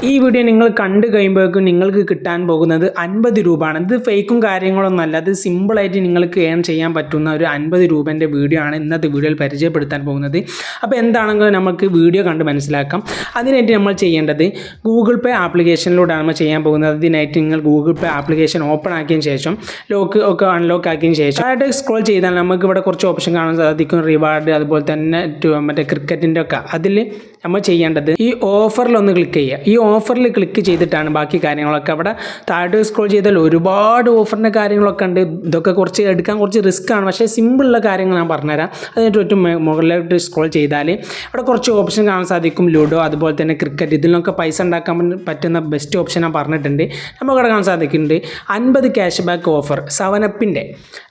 ഈ വീഡിയോ നിങ്ങൾ കണ്ടു കഴിയുമ്പോഴേക്കും നിങ്ങൾക്ക് കിട്ടാൻ പോകുന്നത് 50 രൂപയാണ്. ഇത് ഫേക്കും കാര്യങ്ങളൊന്നുമല്ല, അത് സിമ്പിളായിട്ട് നിങ്ങൾക്ക് ഏൺ ചെയ്യാൻ പറ്റുന്ന ഒരു 50 രൂപേൻ്റെ വീഡിയോ ആണ് ഇന്നത്തെ വീഡിയോയിൽ പരിചയപ്പെടുത്താൻ പോകുന്നത്. അപ്പോൾ എന്താണെങ്കിലും നമുക്ക് വീഡിയോ കണ്ട് മനസ്സിലാക്കാം. അതിനായിട്ട് നമ്മൾ ചെയ്യേണ്ടത് ഗൂഗിൾ പേ ആപ്ലിക്കേഷനിലൂടെയാണ് നമ്മൾ ചെയ്യാൻ പോകുന്നത്. അതിനായിട്ട് നിങ്ങൾ ഗൂഗിൾ പേ ആപ്ലിക്കേഷൻ ഓപ്പൺ ആക്കിയതിന് ശേഷം ലോക്ക് ഒക്കെ അൺലോക്ക് ആക്കിയതിന് ശേഷം ആയിട്ട് സ്ക്രോൾ ചെയ്താൽ നമുക്ക് ഇവിടെ കുറച്ച് ഓപ്ഷൻ കാണാൻ സാധിക്കും. റിവാർഡ്, അതുപോലെ തന്നെ മറ്റേ ക്രിക്കറ്റിൻ്റെ ഒക്കെ. അതിൽ നമ്മൾ ചെയ്യേണ്ടത് ഈ ഓഫറിലൊന്ന് ക്ലിക്ക് ചെയ്യുക. ഈ ഓഫറിൽ ക്ലിക്ക് ചെയ്തിട്ടാണ് ബാക്കി കാര്യങ്ങളൊക്കെ. അവിടെ താഴെ സ്ക്രോൾ ചെയ്താൽ ഒരുപാട് ഓഫറിൻ്റെ കാര്യങ്ങളൊക്കെ ഉണ്ട്. ഇതൊക്കെ കുറച്ച് എടുക്കാൻ കുറച്ച് റിസ്ക് ആണ്, പക്ഷേ സിമ്പിളുള്ള കാര്യങ്ങൾ ഞാൻ പറഞ്ഞുതരാം. അതിനായിട്ട് ഏറ്റവും മുകളിലോട്ട് സ്ക്രോൾ ചെയ്താൽ ഇവിടെ കുറച്ച് ഓപ്ഷൻ കാണാൻ സാധിക്കും. ലുഡോ, അതുപോലെ തന്നെ ക്രിക്കറ്റ്. ഇതിലൊക്കെ പൈസ ഉണ്ടാക്കാൻ പറ്റുന്ന ബെസ്റ്റ് ഓപ്ഷൻ ഞാൻ പറഞ്ഞിട്ടുണ്ട്. നമുക്കിവിടെ കാണാൻ സാധിക്കുന്നുണ്ട് 50 ക്യാഷ് ബാക്ക് ഓഫർ 7up-ൻ്റെ.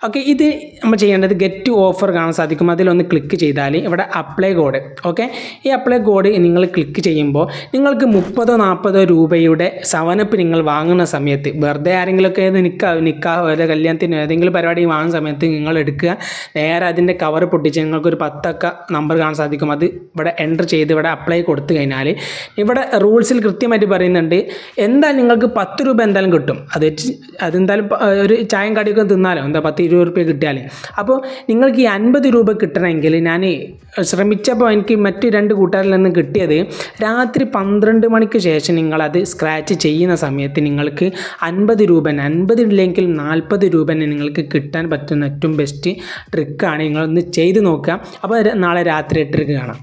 ഓക്കെ, ഇത് നമ്മൾ ചെയ്യേണ്ടത് ഗെറ്റ് ഓഫർ കാണാൻ സാധിക്കും. അതിലൊന്ന് ക്ലിക്ക് ചെയ്താൽ ഇവിടെ അപ്ലൈ കോഡ്. ഓക്കെ, ഈ അപ്ലൈ കോഡ് നിങ്ങൾ ക്ലിക്ക് ചെയ്യുമ്പോൾ നിങ്ങൾക്ക് 30-40 രൂപയുടെ 7up നിങ്ങൾ വാങ്ങുന്ന സമയത്ത്, വെറുതെ ആരെങ്കിലുമൊക്കെ നിക്കാഹ് ഒരു കല്യാണത്തിന് ഏതെങ്കിലും പരിപാടി വാങ്ങുന്ന സമയത്ത് നിങ്ങൾ എടുക്കുക, നേരെ അതിൻ്റെ കവർ പൊട്ടിച്ച് നിങ്ങൾക്കൊരു 10 നമ്പർ കാണാൻ സാധിക്കും. അത് ഇവിടെ എൻ്റർ ചെയ്ത് ഇവിടെ അപ്ലൈ കൊടുത്തു കഴിഞ്ഞാൽ ഇവിടെ റൂൾസിൽ കൃത്യമായിട്ട് പറയുന്നുണ്ട്, എന്തായാലും നിങ്ങൾക്ക് 10 രൂപ എന്തായാലും കിട്ടും. അതെന്തായാലും ഒരു ചായം കടിയൊക്കെ തിന്നാലോ, എന്താ 10-20 രൂപ കിട്ടിയാൽ. അപ്പോൾ നിങ്ങൾക്ക് ഈ 50 രൂപ കിട്ടണമെങ്കിൽ ഞാൻ ശ്രമിച്ചപ്പോൾ എനിക്ക് മറ്റ് 2 കൂട്ടുകാരിൽ നിന്ന് കിട്ടിയത് രാത്രി 12 മണിക്ക് ശേഷം നിങ്ങളത് സ്ക്രാച്ച് ചെയ്യുന്ന സമയത്ത് നിങ്ങൾക്ക് 50 രൂപ, 50 ഇല്ലെങ്കിൽ 40 രൂപ നിങ്ങൾക്ക് കിട്ടാൻ പറ്റുന്ന ഏറ്റവും ബെസ്റ്റ് ട്രിക്കാണ്. നിങ്ങളൊന്ന് ചെയ്ത് നോക്കുക. അപ്പോൾ നാളെ രാത്രി 8 കാണാം.